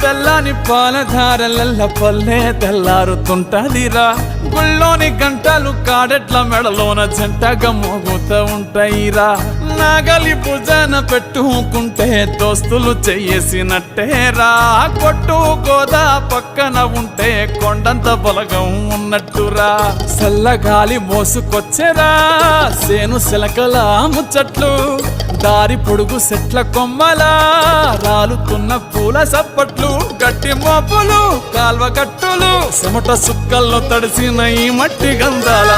తెల్లని పాలధారలల్ల పల్లె తెల్లారుతుంటదిరా గుళ్ళోని గంటలు కాడెట్ల మెడలోన జంటగా మోగుతూ ఉంటాయిరా నాగలి భుజాన పెట్టుకుంటే దోస్తులు చెయ్యేసినట్టేరా కొట్టు గోదా పక్కన ఉంటే కొండంత బలగం ఉన్నట్టురా చల్లగాలి మోసుకొచ్చెరా సేను శిలకల ముచ్చట్లు దారి పొడుగు చెట్ల కొమ్మలా రాలుతున్న పూల సప్పట్లు గట్టి మోపులు కాల్వ గట్టులు చెమట సుక్కల్లో తడిసిన ఈ మట్టి గంధాల